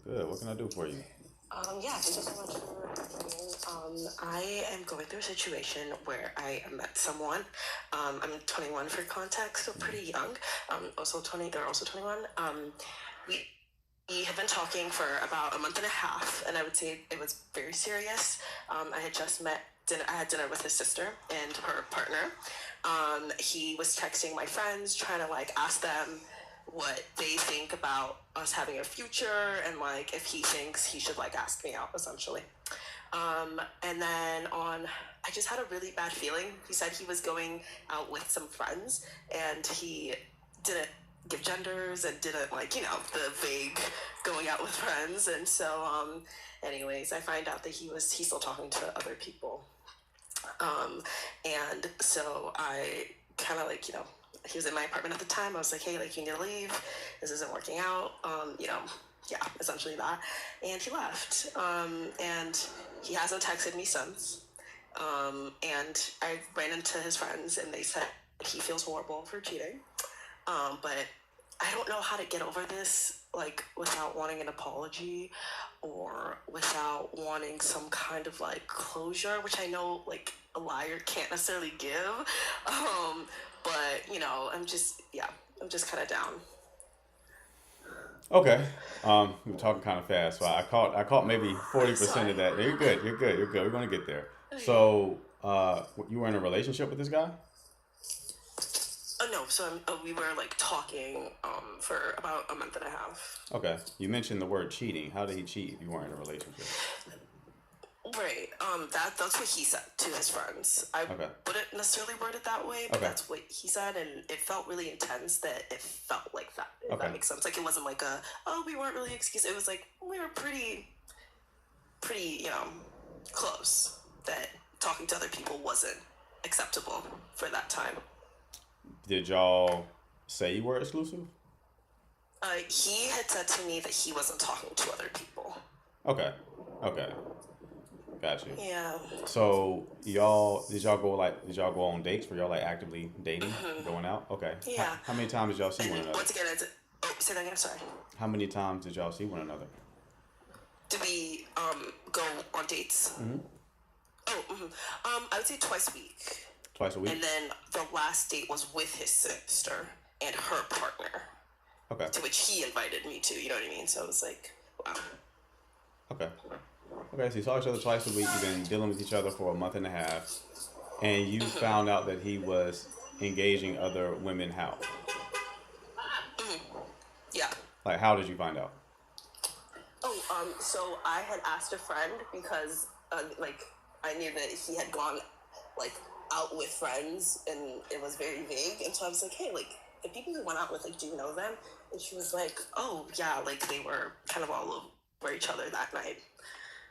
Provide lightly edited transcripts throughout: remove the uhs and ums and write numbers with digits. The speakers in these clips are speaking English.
Good. What can I do for you? Yeah, thank you so much for having me. I am going through a situation where I met someone. I'm 21 for context, so Mhm. pretty young. Also 20, they're also 21. We, we have been talking for about a month and a half, and I would say it was very serious. I had just met dinner. I had dinner with his sister and her partner. He was texting my friends, trying to like ask them what they think about us having a future and like if he thinks he should like ask me out essentially. And then I just had a really bad feeling. He said he was going out with some friends and he didn't give genders and didn't like, the vague going out with friends. And so, anyways, I find out that he's still talking to other people. Um, and so I kind of like, he was in my apartment at the time. I was like, hey, like, you need to leave. This isn't working out. Yeah, essentially that. And he left. And he hasn't texted me since. And I ran into his friends and they said he feels horrible for cheating. But I don't know how to get over this, like, without wanting an apology or without wanting some kind of, like, closure, which I know, like, a liar can't necessarily give. Um, but, I'm just kind of down. Okay. We were talking kind of fast, so I caught maybe 40% Sorry. of that. You're good. You're good. You're good. We're gonna get there. Okay. So, you were in a relationship with this guy? No, so we were, like, talking for about a month and a half. Okay. You mentioned the word cheating. How did he cheat if you weren't in a relationship? Right. That's what he said to his friends. I Okay. wouldn't necessarily word it that way, but Okay. that's what he said, and it felt really intense that it felt like that. If that Okay. makes sense. Like it wasn't like we weren't really excused. It was like we were pretty, close. That talking to other people wasn't acceptable for that time. Did y'all say you were exclusive? He had said to me that he wasn't talking to other people. Okay. Okay. Got you. Yeah. So did y'all go on dates? Were y'all like actively dating, going out? Okay. How, Yeah. how many times did y'all see And one another? once again, say that again. Sorry. How many times did y'all see one another? Did we go on dates? Hmm. Oh, I would say twice a week. Twice a week? And then the last date was with his sister and her partner, Okay. to which he invited me to, you know what I mean? So it was like, wow. Okay. Okay, so you saw each other twice a week. You've been dealing with each other for a month and a half, and you found out that he was engaging other women. How? Yeah. Like, how did you find out? Oh, so I had asked a friend because, like, I knew that he had gone, like, out with friends and it was very vague. And so I was like, hey, like, the people we went out with, like, do you know them? And she was like, oh, yeah, like, they were kind of all over each other that night.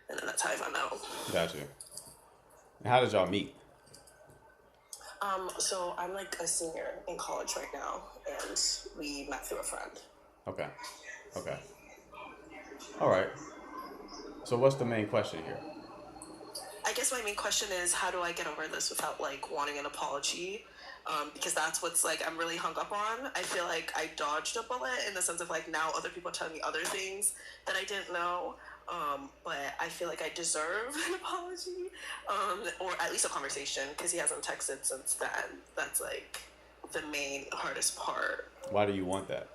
And then that's how I found out. Got you. And how did y'all meet? So I'm like a senior in college right now, and we met through a friend. Okay. Okay. All right. So what's the main question here? I guess my main question is how do I get over this without like wanting an apology? Because that's what's like I'm really hung up on. I feel like I dodged a bullet in the sense of like now other people are telling me other things that I didn't know. But I feel like I deserve an apology, or at least a conversation because he hasn't texted since then. That's like the main hardest part. Why do you want that?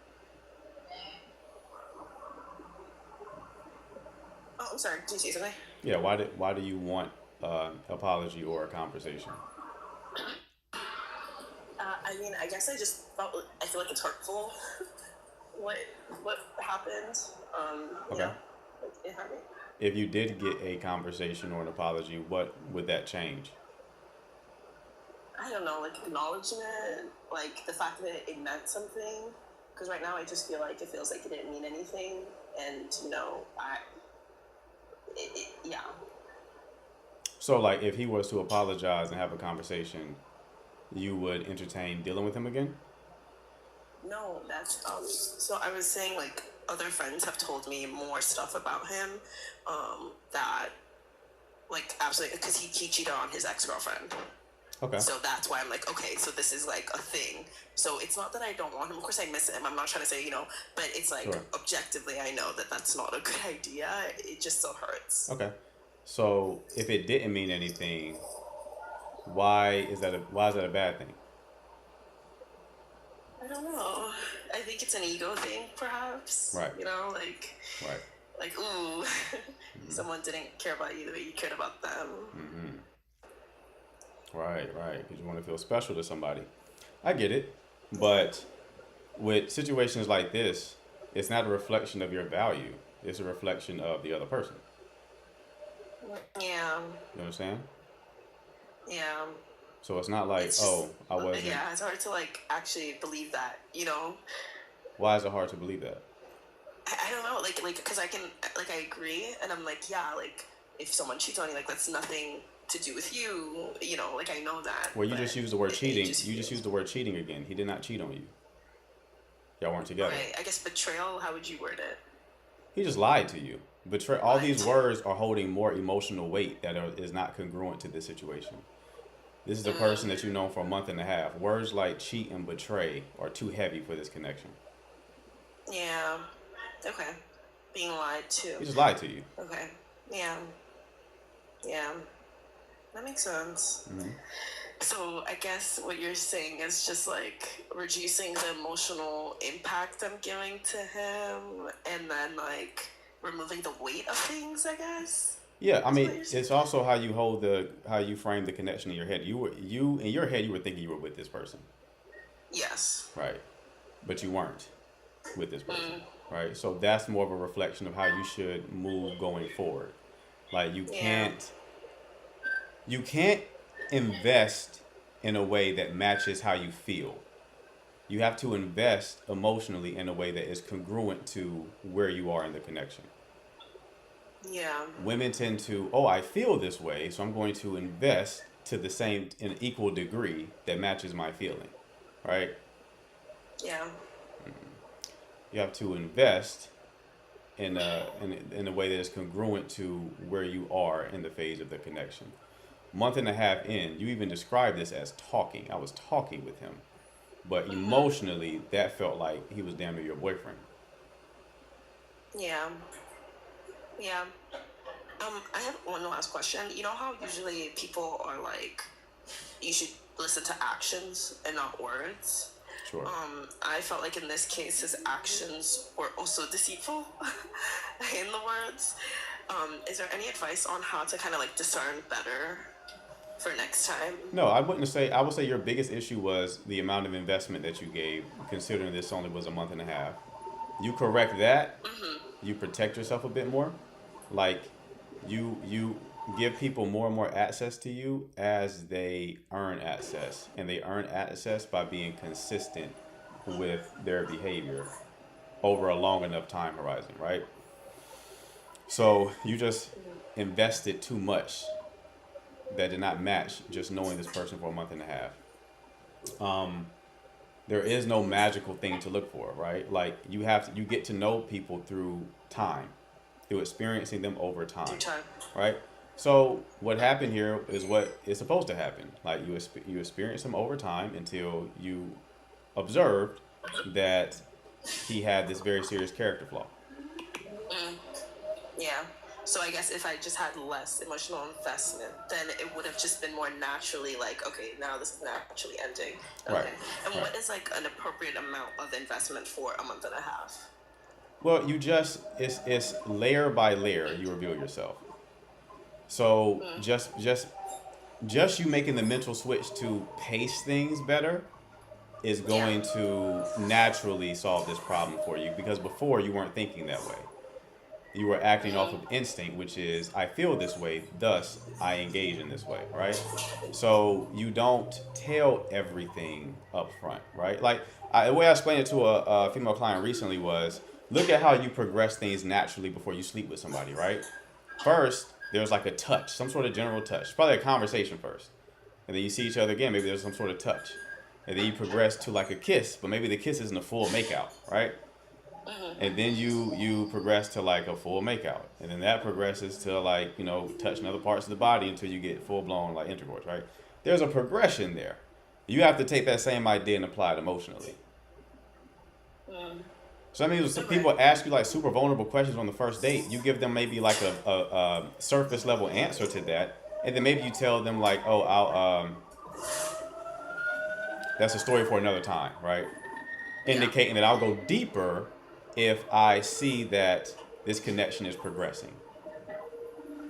Oh, I'm sorry. Did you say something? Yeah. Why do you want apology or a conversation? I mean, I guess I feel like it's hurtful. what what happened? Okay. Like, it hurt me. If you did get a conversation or an apology, what would that change? I don't know, like acknowledgement, like the fact that it meant something. Because right now, I just feel like it feels like it didn't mean anything, and yeah. So, like, if he was to apologize and have a conversation, you would entertain dealing with him again? No, that's So I was saying like other friends have told me more stuff about him, that like absolutely because he cheated on his ex girlfriend. Okay. So that's why I'm like, okay, so this is like a thing. So it's not that I don't want him. Of course, I miss him. I'm not trying to say, but it's like Sure. objectively, I know that that's not a good idea. It just still hurts. Okay. So if it didn't mean anything, why is that a bad thing? I don't know. I think it's an ego thing, perhaps. Right. Right. Like ooh, Mm-hmm. someone didn't care about you the way you cared about them. Mm-hmm. Right. Right. Because you want to feel special to somebody. I get it, but with situations like this, it's not a reflection of your value. It's a reflection of the other person. Yeah, You understand? yeah. So it's not like, It's just oh, I wasn't. yeah. It's hard to like actually believe that. Why is it hard to believe that? I don't know, because I can, I agree, and I'm like, yeah, like, if someone cheats on you, like, that's nothing to do with you, like, I know that, Well, you but just used the word it cheating. just You just feels, used the word cheating again. He did not cheat on you. Y'all weren't together. right, I guess betrayal, how would you word it? He just lied to you. Betray. All Lied these to. words are holding more emotional weight is not congruent to this situation. This is a person that you've known for a month and a half. Words like cheat and betray are too heavy for this connection. Yeah, okay, being lied to, He just lied to you. okay, yeah, yeah, that makes sense. Hmm. So I guess what you're saying is just like reducing the emotional impact I'm giving to him, and then like removing the weight of things. I guess Yeah, I is what mean, you're saying. it's also how you frame the connection in your head. You in your head you were thinking you were with this person, Yes. right? But you weren't with this person, Mm, right? So that's more of a reflection of how you should move going forward. Like yeah. you can't invest in a way that matches how you feel. You have to invest emotionally in a way that is congruent to where you are in the connection. Yeah. Women tend to, oh, I feel this way, so I'm going to invest to the same in equal degree that matches my feeling, right? Yeah. You have to invest in a way that is congruent to where you are in the phase of the connection. Month and a half in, you even described this as talking. I was talking with him, but Mhm. emotionally, that felt like he was damn near your boyfriend. Yeah. Yeah. I have one last question. You know how usually people are like, you should listen to actions and not words. Sure. I felt like in this case, his actions were also deceitful in the words. Is there any advice on how to kind of like discern better for next time? No, I wouldn't say. I would say your biggest issue was the amount of investment that you gave, considering this only was a month and a half. You correct that, Mm-hmm. you protect yourself a bit more. Like you give people more and more access to you as they earn access, and they earn access by being consistent with their behavior over a long enough time horizon, right? So you just invested too much that did not match just knowing this person for a month and a half. There is no magical thing to look for, right? Like you get to know people through time, through experiencing them over Through time, time. right? So what happened here is what is supposed to happen. Like you experience them over time until you observed that he had this very serious character flaw. Mm, yeah. So I guess if I just had less emotional investment, then it would have just been more naturally like, okay, now this is naturally ending. Right, Okay. And right. what is like an appropriate amount of investment for a month and a half? Well, you just it's layer by layer you reveal yourself. So Mm, just you making the mental switch to pace things better is yeah. going to naturally solve this problem for you because before you weren't thinking that way. You were acting off of Mm, instinct, which is I feel this way, thus I engage in this way, right? So you don't tell everything up front, right? Like the way I explained it to a female client recently was look at how you progress things naturally before you sleep with somebody, right? First, there's like a touch, some sort of general touch, probably a conversation first, and then you see each other again. Maybe there's some sort of touch, and then you progress to like a kiss, but maybe the kiss isn't a full makeout, right? And mm-hmm. then you progress to like a full makeout, and then that progresses to like touching other parts of the body until you get full blown like intercourse, right? There's a progression there. You have to take that same idea and apply it emotionally. Mm. So I mean, some Okay. people ask you like super vulnerable questions on the first date. You give them maybe like a surface level answer to that, and then maybe you tell them like, "Oh, I'll that's a story for another time," right? Yeah. Indicating that I'll go deeper if I see that this connection is progressing.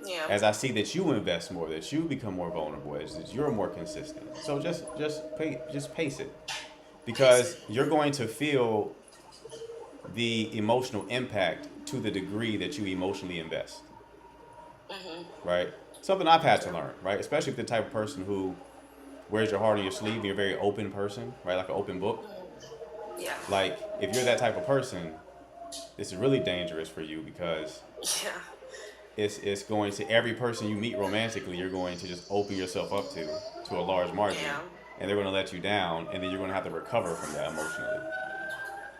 Yeah. As I see that you invest more, that you become more vulnerable, as that you're more consistent. So just pace it Pace because it. you're going to feel the emotional impact to the degree that you emotionally invest, Mhm. right? Something I've had to Yeah. learn, right? Especially if the type of person who wears your heart on your sleeve and you're a very open person, right? Like an open book. Yeah. Like if you're that type of person, this is really dangerous for you because Yeah. it's going to every person you meet romantically, you're going to just open yourself up to a large margin, Yeah. and they're going to let you down, and then you're going to have to recover from that emotionally.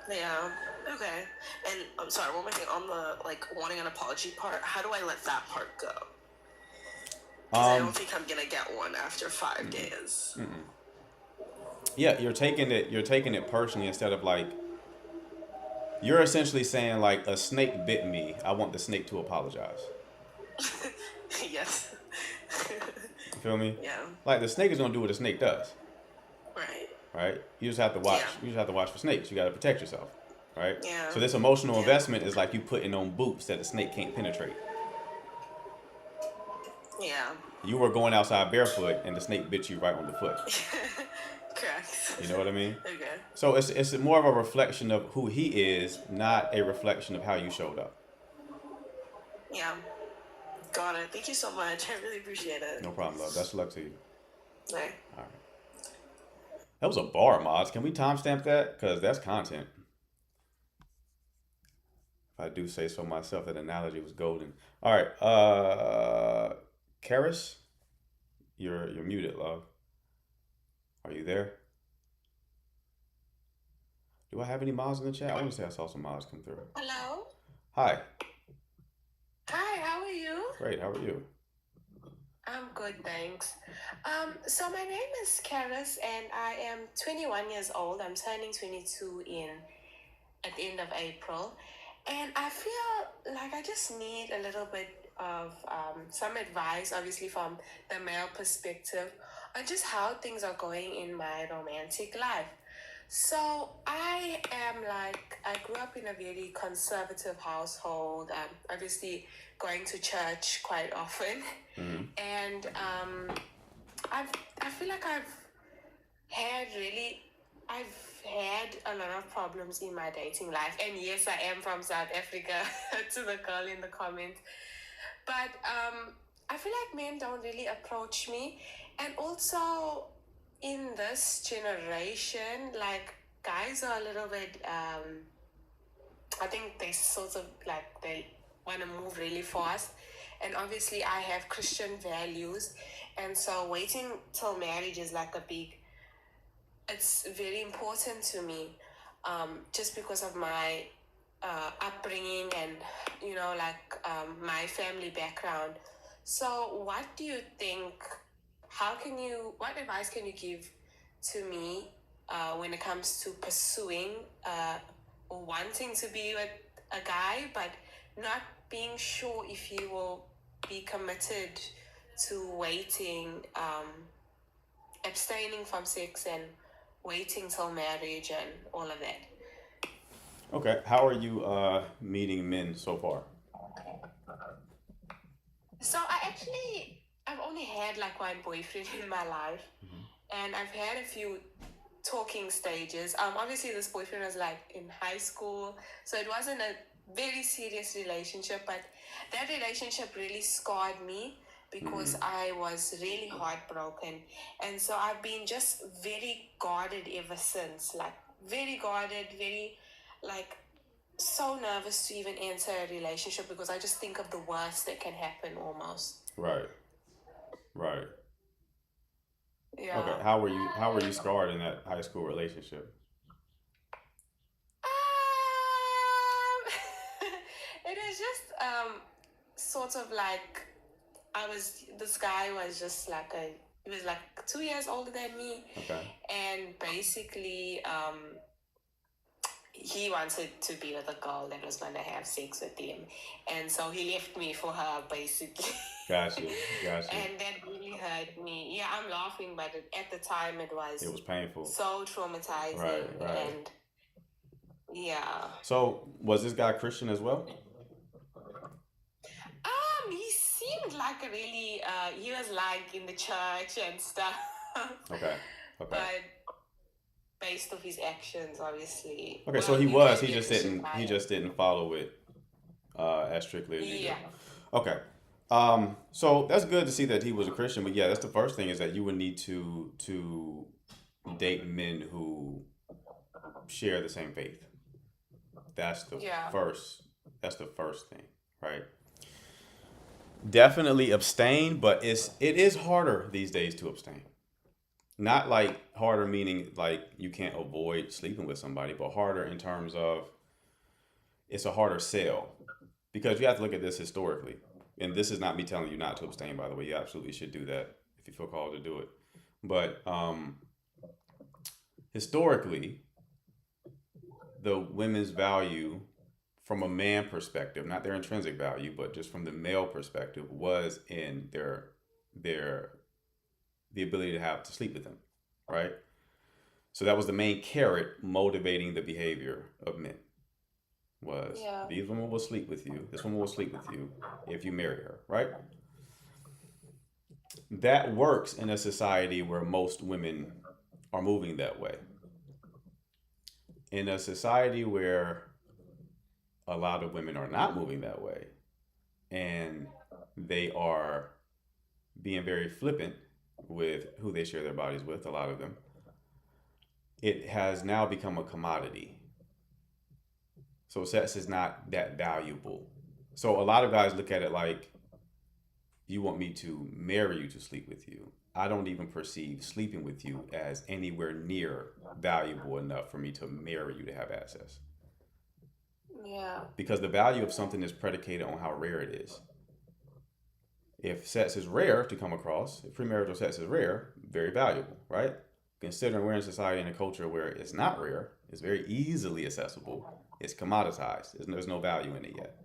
Yeah. Okay. And I'm sorry, one more thing on the like wanting an apology part. How do I let that part go? Because I don't Um, think I'm gonna get one after 5 days. yeah, you're taking it personally instead of like you're essentially saying like a snake bit me. I want the snake to apologize. Yes. You feel me? Yeah. Like the snake is gonna do what a snake does, Right. right? You just have to watch. Yeah. You just have to watch for snakes. You got to protect yourself, right? Yeah. So this emotional Yeah. investment is like you putting on boots that the snake can't penetrate. Yeah. You were going outside barefoot and the snake bit you right on the foot. Correct. You know what I mean? Okay. So it's more of a reflection of who he is, not a reflection of how you showed up. Yeah. Got it. Thank you so much. I really appreciate it. No problem, love. Best of luck to you. Bye. All right. That was a bar, mods. Can we timestamp that? Because that's content. If I do say so myself, that analogy was golden. All right. Karis, you're muted, love. Are you there? Do I have any mods in the chat? I want to say I saw some mods come through. Hello. Hi. Hi, how are you? Great. How are you? I'm good, thanks. So my name is Karis and I am 21 years old. I'm turning 22 in at the end of April. And I feel like I just need a little bit of some advice, obviously from the male perspective, on just how things are going in my romantic life. So I grew up in a very conservative household, obviously going to church quite often. Mm-hmm. And I've, I feel like had really, I've had a lot of problems in my dating life. And yes, I am from South Africa to the girl in the comment. But I feel like men don't really approach me. And also, in this generation, like guys are a little bit, I think they sort of like they want to move really fast. And obviously, I have Christian values. And so, waiting till marriage is like it's very important to me, just because of my upbringing and my family background. So what do you think, what advice can you give to me when it comes to pursuing or wanting to be with a guy but not being sure if he will be committed to waiting, abstaining from sex and waiting till marriage and all of that? Okay. How are you meeting men so far? So I've only had like one boyfriend in my life, and I've had a few talking stages. Obviously this boyfriend was like in high school, so it wasn't a very serious relationship, but that relationship really scarred me because I was really heartbroken. And so I've been just very guarded ever since, like very guarded, very like so nervous to even enter a relationship because I just think of the worst that can happen almost. Right. Right. Okay. Yeah. How were you scarred in that high school relationship? It is just sort of like this guy was just like a he was like 2 years older than me, Okay. and basically, he wanted to be with a girl that was going to have sex with him, and so he left me for her basically. Got you. Got you. And that really hurt me. Yeah, I'm laughing, but at the time it It was was painful. so Right. traumatizing. Right. And yeah, So was this guy Christian as well? he seemed like a really he was like in the church and stuff. Okay. Okay. But based off his actions, obviously, Okay. So well, he you was. can He be a just Christian didn't. He guy. just didn't follow it as strictly as you do. Yeah, Okay. So that's good to see that he was a Christian. But yeah, that's the first thing is that you would need to date men who share the same faith. That's the yeah, first. That's the first thing, right? Definitely abstain, but it is harder these days to abstain. Not like harder meaning like you can't avoid sleeping with somebody, but harder in terms of it's a harder sell because you have to look at this historically. And this is not me telling you not to abstain, by the way. You absolutely should do that if you feel called to do it. But historically, the women's value from a man perspective, not their intrinsic value, but just from the male perspective, was in their the ability to have to sleep with them, right? So that was the main carrot motivating the behavior of men was yeah, these women will sleep with you. This woman will sleep with you if you marry her, right? That works in a society where most women are moving that way. In a society where a lot of women are not moving that way and they are being very flippant with who they share their bodies with, a lot of them, it has now become a commodity. So sex is not that valuable. So a lot of guys look at it like, you want me to marry you to sleep with you. I don't even perceive sleeping with you as anywhere near valuable enough for me to marry you to have access. yeah, Because the value of something is predicated on how rare it is. If sex is rare to come across, if premarital sex is rare, very valuable, right? Considering we're in a society and a culture where it's not rare, it's very easily accessible, it's commoditized, there's no value in it yet.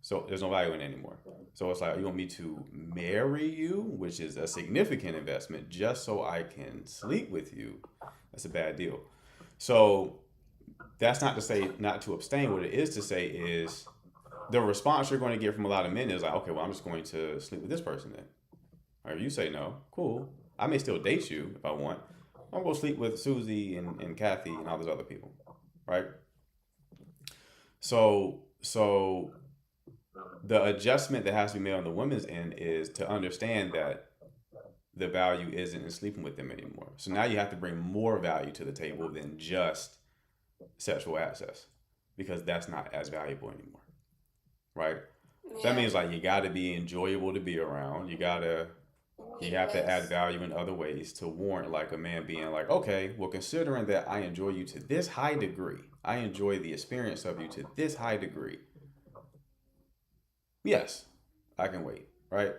So there's no value in it anymore. So it's like, you want me to marry you, which is a significant investment, just so I can sleep with you. That's a bad deal. So that's not to say not to abstain. What it is to say is the response you're going to get from a lot of men is like, okay, well, I'm just going to sleep with this person then. Or you say no, cool. I may still date you if I want. I'm going to sleep with Susie and Kathy and all those other people, right? So the adjustment that has to be made on the women's end is to understand that the value isn't in sleeping with them anymore. So now you have to bring more value to the table than just sexual access because that's not as valuable anymore, right? So that yeah. means like you got to be enjoyable to be around. You have to add Yes. value in other ways to warrant like a man being like, okay, well, considering that I enjoy you to this high degree, I enjoy the experience of you to this high degree. Yes, I can wait, right?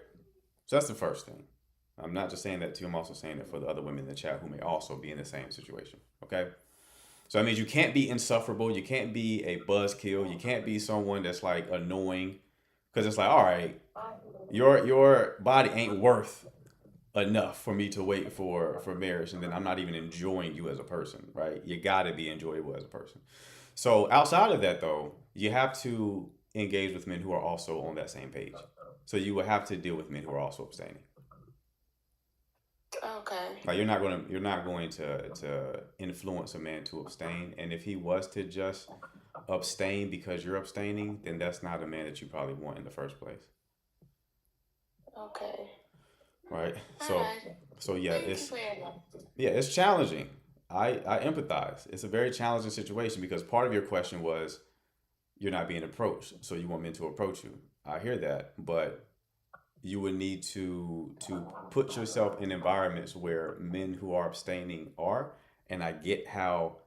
So that's the first thing. I'm not just saying that to you, I'm also saying it for the other women in the chat who may also be in the same situation. Okay? So that means you can't be insufferable, you can't be a buzzkill, you can't be someone that's like annoying. Cause it's like, all right, your body ain't worth enough for me to wait for marriage and then I'm not even enjoying you as a person, right? You gotta be enjoyable as a person. So outside of that though, you have to engage with men who are also on that same page. So you will have to deal with men who are also abstaining. Okay. Like you're not going to influence a man to abstain. And if he was to just abstain because you're abstaining, then that's not a man that you probably want in the first place. Okay. Right? All So right. so Thank you for your help. yeah, it's challenging. I empathize. It's a very challenging situation because part of your question was you're not being approached, so you want men to approach you. I hear that, but you would need to put yourself in environments where men who are abstaining are, and I get how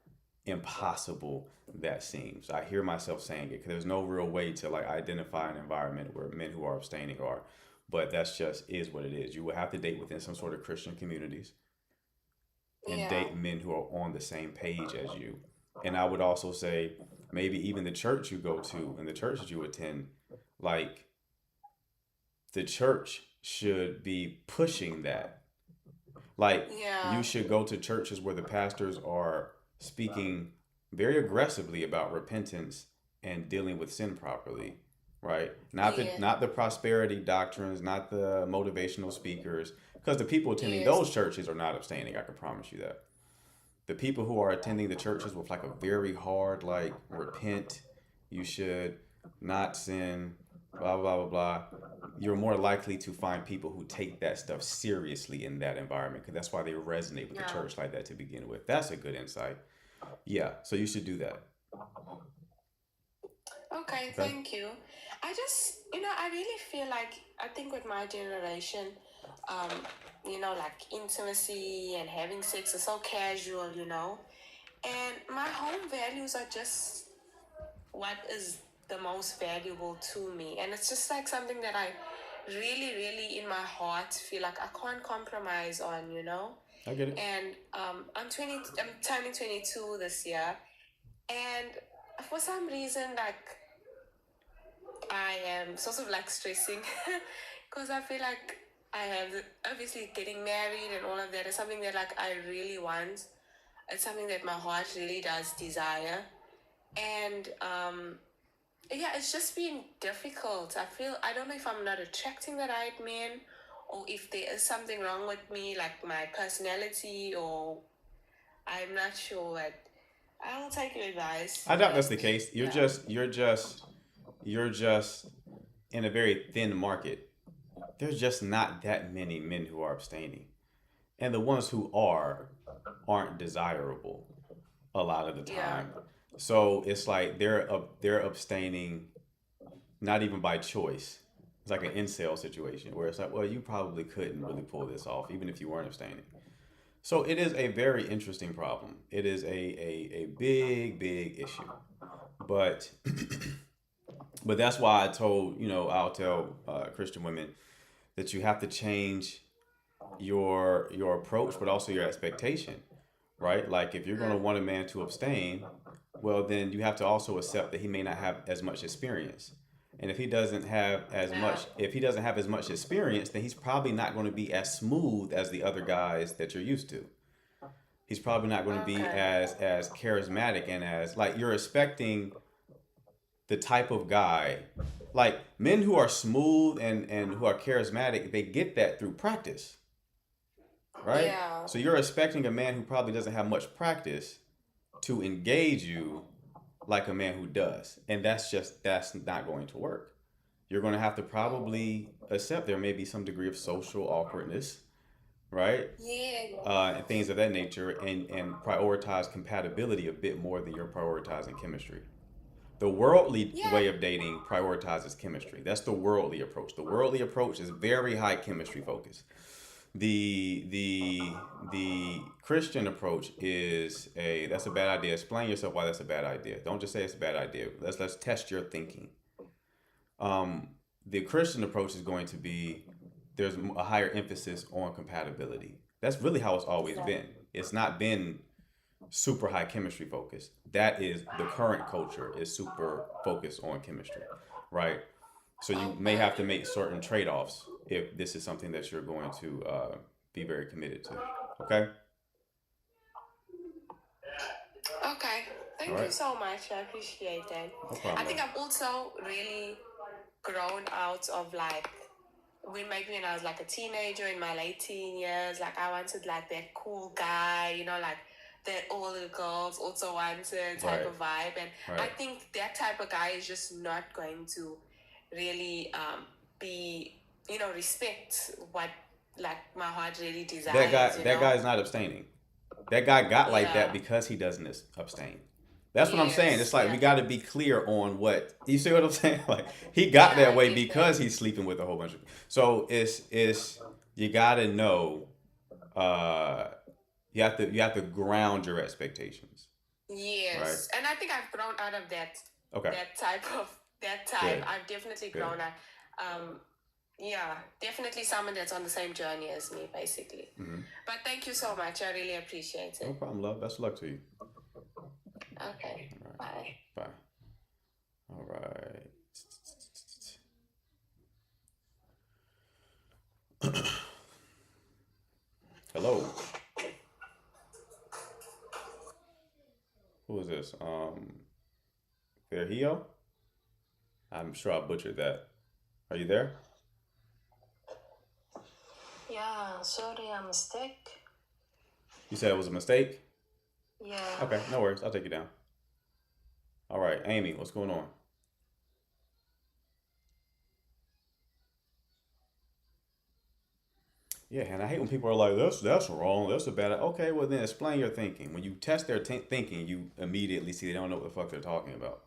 impossible that seems. I hear myself saying it because there's no real way to like identify an environment where men who are abstaining are. but that's just is what it is. You will have to date within some sort of Christian communities and Yeah. date men who are on the same page as you. And I would also say maybe even the church you go to and the church that you attend, like the church should be pushing that. Like you Yeah. should go to churches where the pastors are speaking very aggressively about repentance and dealing with sin properly, right? Yeah. Not the prosperity doctrines, not the motivational speakers, because the people attending Yes. those churches are not abstaining. I can promise you that. The people who are attending the churches with like a very hard like repent, you should not sin, blah blah blah blah. You're more likely to find people who take that stuff seriously in that environment because that's why they resonate with the Yeah. church like that to begin with. That's a good insight. Yeah, so you should do that. Okay, Okay. thank you. I just, I really feel like, I think with my generation, um, like intimacy and having sex is so casual. And my home values are just what is the most valuable to me. And it's just like something that I really, really in my heart feel like I can't compromise on. I get it. And I'm turning 22 this year. And for some reason, like, I am sort of like stressing because I feel like I have obviously getting married and all of that is something that like I really want. It's something that my heart really does desire. And yeah, it's just been difficult. I don't know if I'm not attracting the right man or if there is something wrong with me, like my personality, or I'm not sure. But I will take your advice. I doubt that's But the case. yeah, You're just in a very thin market. There's just not that many men who are abstaining. And the ones who are aren't desirable a lot of the yeah, time. So it's like they're abstaining not even by choice. It's like an incel situation where it's like, well, you probably couldn't really pull this off even if you weren't abstaining. So it is a very interesting problem. It is a big, big issue. But but that's why I told, I'll tell Christian women that you have to change your approach, but also your expectation, right? Like if you're going to mm, want a man to abstain, well, then you have to also accept that he may not have as much experience. And yeah, if he doesn't have as much experience, then he's probably not going to be as smooth as the other guys that you're used to. He's probably not going to be okay, as charismatic and as like you're expecting the type of guy like men who are smooth and who are charismatic, they get that through practice, right? yeah, So you're expecting a man who probably doesn't have much practice to engage you like a man who does. And that's not going to work. You're going to have to probably accept there may be some degree of social awkwardness, right? yeah, And things of that nature, and prioritize compatibility a bit more than you're prioritizing chemistry. The worldly yeah, way of dating prioritizes chemistry. That's the worldly approach. The worldly approach is very high chemistry focus. The Christian approach is a that's a bad idea. Explain yourself why that's a bad idea. Don't just say it's a bad idea. Let's test your thinking. Um, the Christian approach is going to be there's a higher emphasis on compatibility. That's really how it's always yeah. been. It's not been super high chemistry focused. That is the current culture is super focused on chemistry, right? So you may Okay, have to make certain trade offs if this is something that you're going to be very committed to. Okay. okay. All Thank you right. so much. I appreciate that. No I problem, think love. I've also really grown out of like when I was like a teenager in my late teen years, like I wanted like that cool guy, like that all the girls also wanted type Right. of vibe. And I Right. think that type of guy is just not going to really be, respect what like my heart really That guy is not abstaining. That guy got like that Yeah. because he doesn't abstain. That's what I'm saying. Yes. It's like we Yeah. got to be clear on what you see what I'm saying. Like he got Yeah, that I way get that. because he's sleeping with a whole bunch of. So it's you got to know. Uh, you have to ground your expectations, right? Yes. And I think I've grown out of that Okay, that type. good. I've definitely Good. grown out. Um yeah, definitely someone that's on the same journey as me, basically. Hmm. But thank you so much. I really appreciate No it. problem, love. Best of luck to you. Okay. All right. Bye. Bye. All right. Hello. Who is this? Verhio? I'm sure I butchered that. Are you there? Yeah, sorry, a mistake. You said it was a mistake? Yeah. Okay, no worries. I'll take you down. All right, Amy, what's going on? Yeah, and I hate when people are like, "That's wrong. That's a bad." Okay, well then explain your thinking. When you test their thinking, you immediately see they don't know what the fuck they're talking about.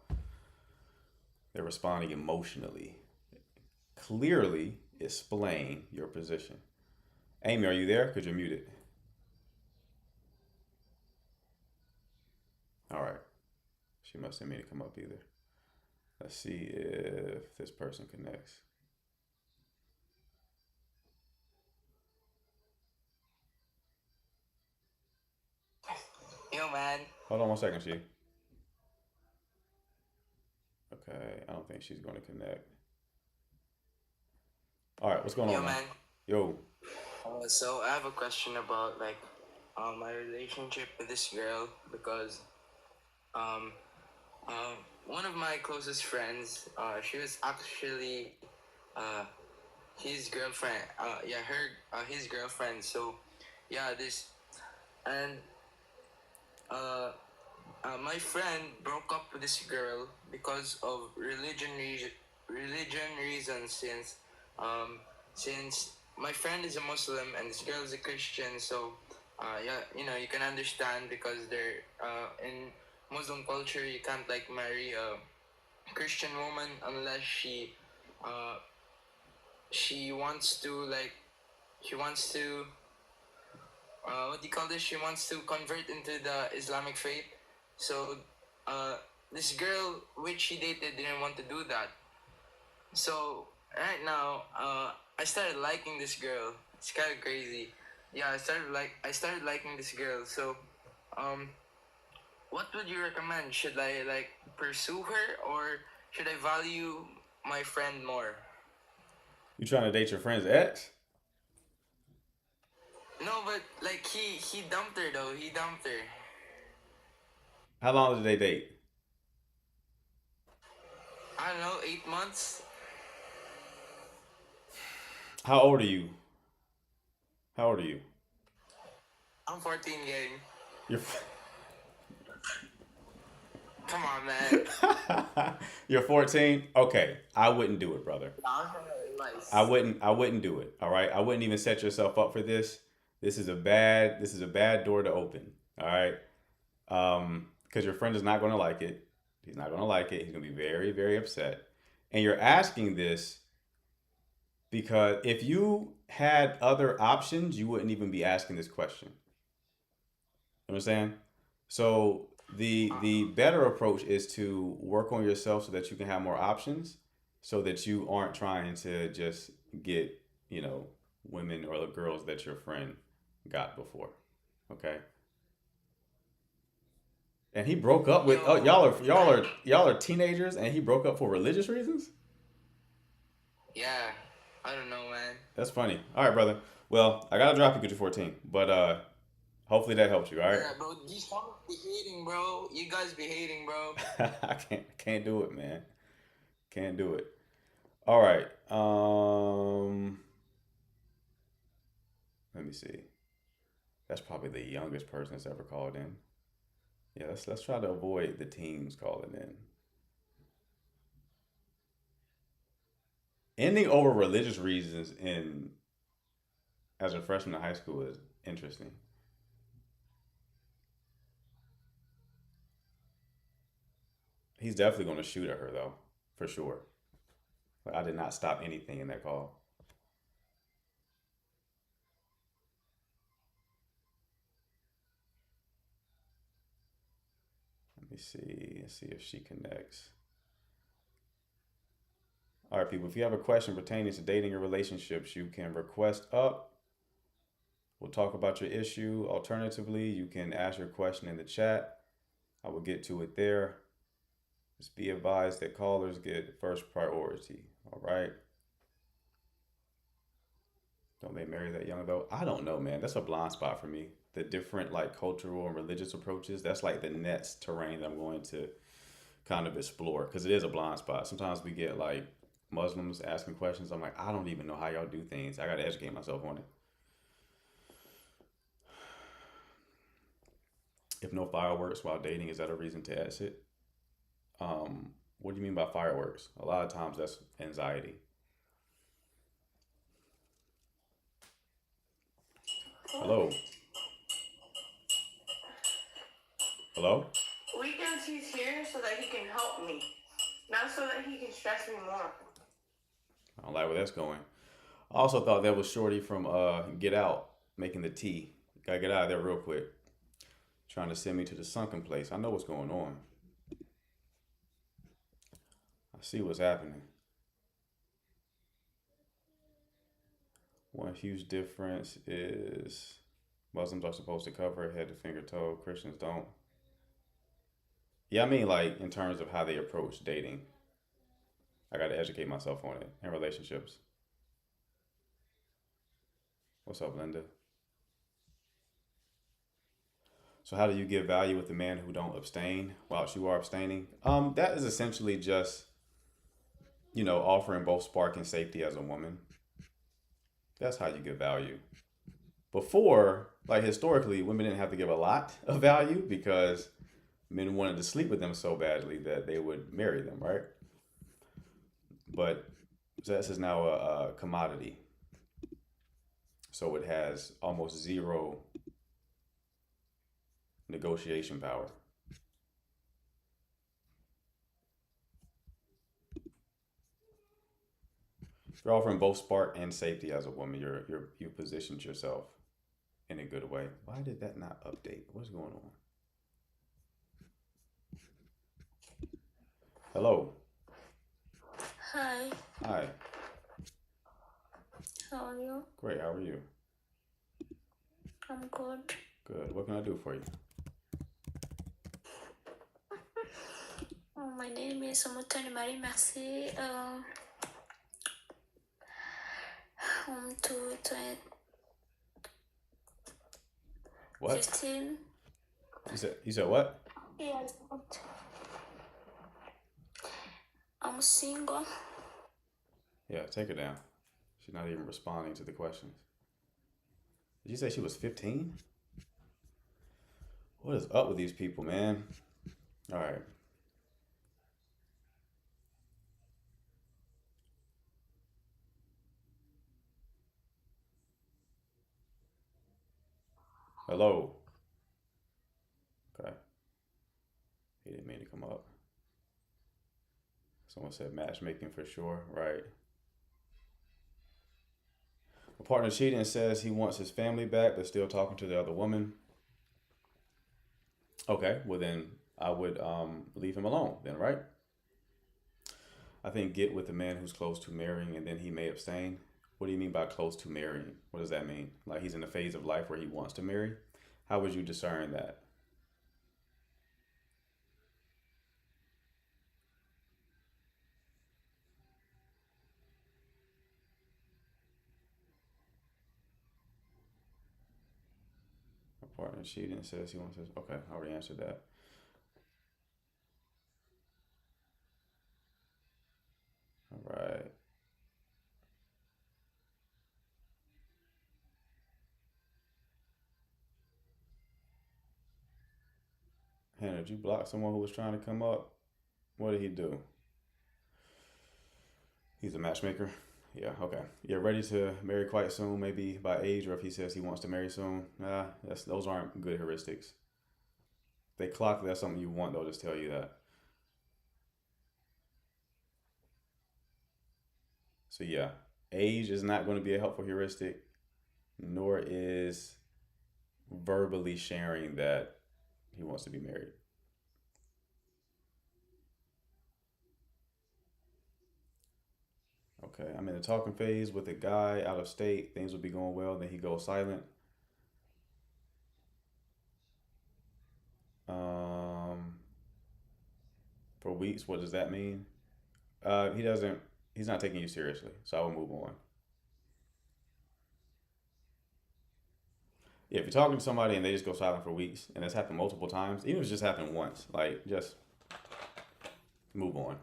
They're responding emotionally. Clearly, explain your position. Amy, are you there? Because you're muted. All right. She must have made it come up either. Let's see if this person connects. Yo, man. Hold on one second, she. Okay, I don't think she's going to connect. All right, what's going Yo, on, man? man. Yo. So I have a question about like my relationship with this girl because um one of my closest friends she was actually uh his girlfriend yeah her his girlfriend. So yeah, this and uh my friend broke up with this girl because of religion reasons, um, since my friend is a Muslim and this girl is a Christian. So yeah, you can understand because they're in Muslim culture you can't like marry a Christian woman unless uh, she wants to like she wants to what do you call this? She wants to convert into the Islamic faith. So uh, this girl which she dated didn't want to do that. So right now, I started liking this girl. It's kind of crazy. Yeah, I started liking this girl. So, um, what would you recommend? Should I like pursue her or should I value my friend more? You trying to date your friend's ex? No, but like he dumped her though. He dumped her. How long did they date? I don't know, 8 months. How old are you? How old are you? I'm 14, gang. You're Come on, man. you're 14. Okay, I wouldn't do it, brother. I'm trying to I advice. wouldn't. I wouldn't do it. All right. I wouldn't even set yourself up for this. This is a bad. This is a bad door to open. All right. Because your friend is not going to like it. He's not going to like it. He's going to be very, very upset. And you're asking this because if you had other options, you wouldn't even be asking this question. You understand? So the better approach is to work on yourself so that you can have more options, so that you aren't trying to just get women or the girls that your friend got before. Okay. And he broke up with oh Yo, man. y'all are teenagers and he broke up for religious reasons? Yeah, I don't know, man. That's funny. All right, brother. Well, I gotta drop you because you're 14, but hopefully that helps you. All right. Yeah, bro. These fellas be hating, bro. You guys be hating, bro. I can't do it, man. Can't do it. All right. Let me see. That's probably the youngest person that's ever called in. Yeah, let's try to avoid the teens calling in. Ending over religious reasons in as a freshman in high school is interesting. He's definitely going to shoot at her though, for sure. Like, I did not stop anything in that call. Let me see. Let's see if she connects. All right, people. If you have a question pertaining to dating or relationships, you can request up. We'll talk about your issue. Alternatively, you can ask your question in the chat. I will get to it there. Just be advised that callers get first priority. All right. Don't they marry that young though? I don't know, man. That's a blind spot for me. The different like cultural and religious approaches. That's like the next terrain that I'm going to kind of explore because it is a blind spot. Sometimes we get like Muslims asking questions. I'm like, I don't even know how y'all do things. I got to educate myself on it. If no fireworks while dating, is that a reason to exit? What do you mean by fireworks? A lot of times that's anxiety. Hello? Hello? Weekends he's here so that he can help me, not so that he can stress me more. I don't like where that's going. I also thought that was Shorty from Get Out making the tea. Gotta get out of there real quick. Trying to send me to the sunken place. I know what's going on. I see what's happening. One huge difference is Muslims are supposed to cover head to finger toe. Christians don't. Yeah, I mean like in terms of how they approach dating. I got to educate myself on it and relationships. What's up, Linda? So how do you give value with the man who don't abstain whilst you are abstaining? That is essentially just, offering both spark and safety as a woman. That's how you give value. Before, like historically, women didn't have to give a lot of value because men wanted to sleep with them so badly that they would marry them, right? But sex is now a commodity. So it has almost zero negotiation power. You're offering both spark and safety as a woman. You positioned yourself in a good way. Why did that not update? What's going on? Hello. Hi, Hi. how are you? Great. How are you? I'm good. Good. What can I do for you? My name is Mutani Marie Merci. To What? 15 You said what? years old. I'm single. Yeah, take her down. She's not even responding to the questions. Did you say she was 15? What is up with these people, man? All right. Hello. Okay. He didn't mean to come up. Someone said matchmaking for sure. Right. A partner cheating says he wants his family back, but still talking to the other woman. Okay. Well, then I would leave him alone. Then, right? I think get with the man who's close to marrying, and then he may abstain. What do you mean by close to marrying? What does that mean? Like he's in a phase of life where he wants to marry? How would you discern that? A partner cheating says he wants his. Okay, I already answered that. All right. Hannah, did you block someone who was trying to come up? What did he do? He's a matchmaker. Yeah, okay. Yeah, ready to marry quite soon, maybe by age, or if he says he wants to marry soon. Nah, those aren't good heuristics. If they clock that's something you want, they'll just tell you that. So yeah, age is not going to be a helpful heuristic, nor is verbally sharing that he wants to be married. Okay, I'm in the talking phase with a guy out of state. Things will be going well. Then he goes silent. Um, for weeks. What does that mean? He doesn't. He's not taking you seriously. So I will move on. Yeah, if you're talking to somebody and they just go silent for weeks, and it's happened multiple times, even if it's just happened once, like just move on.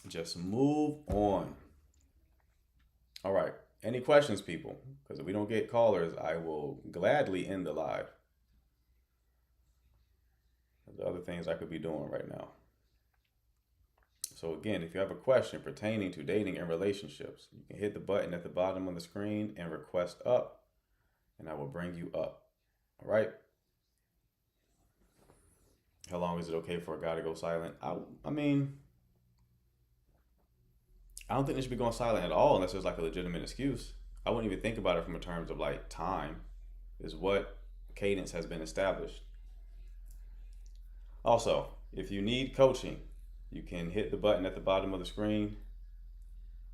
Just move on. All right. Any questions, people? Because if we don't get callers, I will gladly end the live. There's other things I could be doing right now. So again, if you have a question pertaining to dating and relationships, you can hit the button at the bottom of the screen and request up, and I will bring you up. All right. How long is it okay for a guy to go silent? I mean, I don't think they should be going silent at all unless there's like a legitimate excuse. I wouldn't even think about it from a terms of like time, is what cadence has been established. Also, if you need coaching, you can hit the button at the bottom of the screen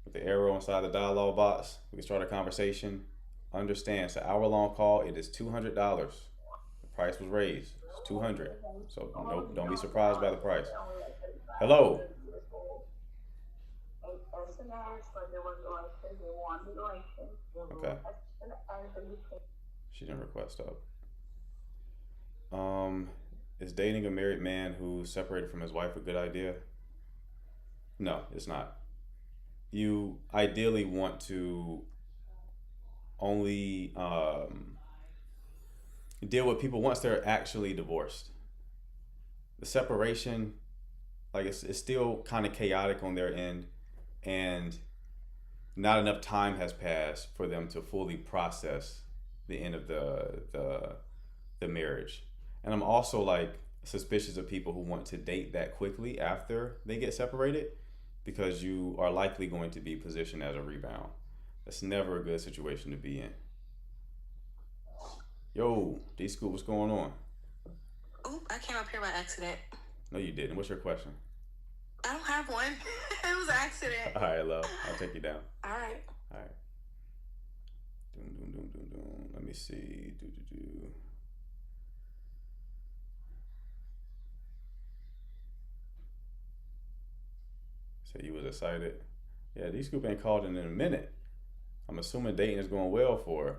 with the arrow inside the dialog box. We can start a conversation. Understand, it's an hour-long call. It is $200. The price was raised. It's $200. So don't be surprised by the price. Hello. Okay. She didn't request up. Is dating a married man who's separated from his wife a good idea? No, it's not. You ideally want to only deal with people once they're actually divorced. The separation, like it's still kind of chaotic on their end, and not enough time has passed for them to fully process the end of the marriage. And I'm also like suspicious of people who want to date that quickly after they get separated, because you are likely going to be positioned as a rebound. That's never a good situation to be in. Yo, D-Scoop, what's going on? Oop, I came up here by accident. No, you didn't. What's your question? I don't have one. It was an accident. All right, love. I'll take you down. All right. All right. Doom. Let me see. Do. So you was excited. Yeah, D-Scoop ain't called in a minute. I'm assuming dating is going well for her.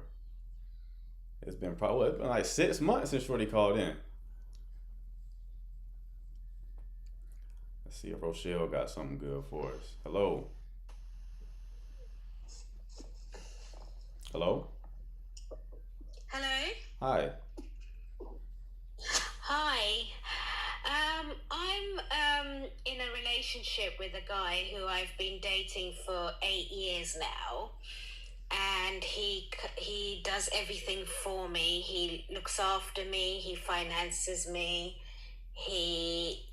It's been like 6 months since Shorty called in. Let's see if Rochelle got something good for us. Hello. Hello. Hello. Hi. Hi. I'm in a relationship with a guy who I've been dating for 8 years now, and he does everything for me. He looks after me. He finances me. He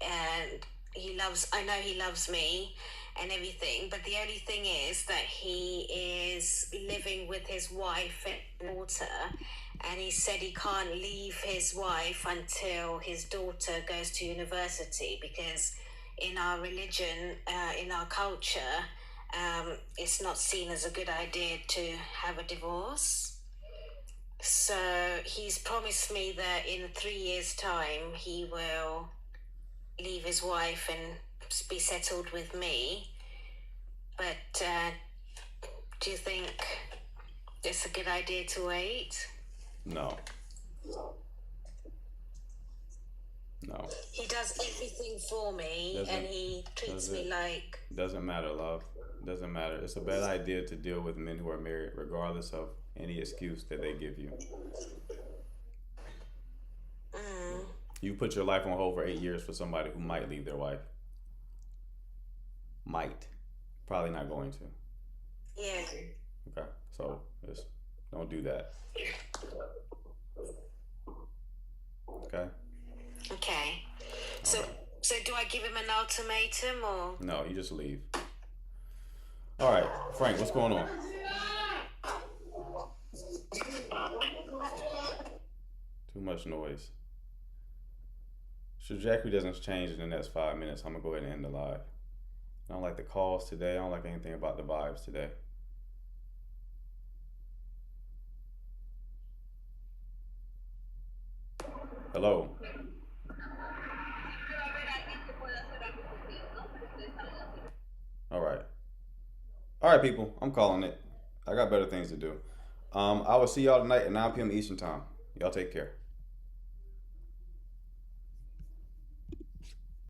loves. I know he loves me and everything. But the only thing is that he is living with his wife and daughter, and he said he can't leave his wife until his daughter goes to university, because in our religion, in our culture, it's not seen as a good idea to have a divorce. So he's promised me that in 3 years' time he will leave his wife and be settled with me. But do you think it's a good idea to wait? No. He does everything for me, and he treats me like... Doesn't matter, love. Doesn't matter. It's a bad idea to deal with men who are married, regardless of any excuse that they give you. You put your life on hold for 8 years for somebody who might leave their wife. Might. Probably not going to. Yeah. Okay. So just don't do that. Okay? Okay. So, right. So do I give him an ultimatum, or... No, you just leave. All right. Frank, what's going on? Too much noise. Trajectory doesn't change in the next 5 minutes. I'm going to go ahead and end the live. I don't like the calls today. I don't like anything about the vibes today. Hello. All right. All right, people. I'm calling it. I got better things to do. I will see y'all tonight at 9 p.m. Eastern Time. Y'all take care.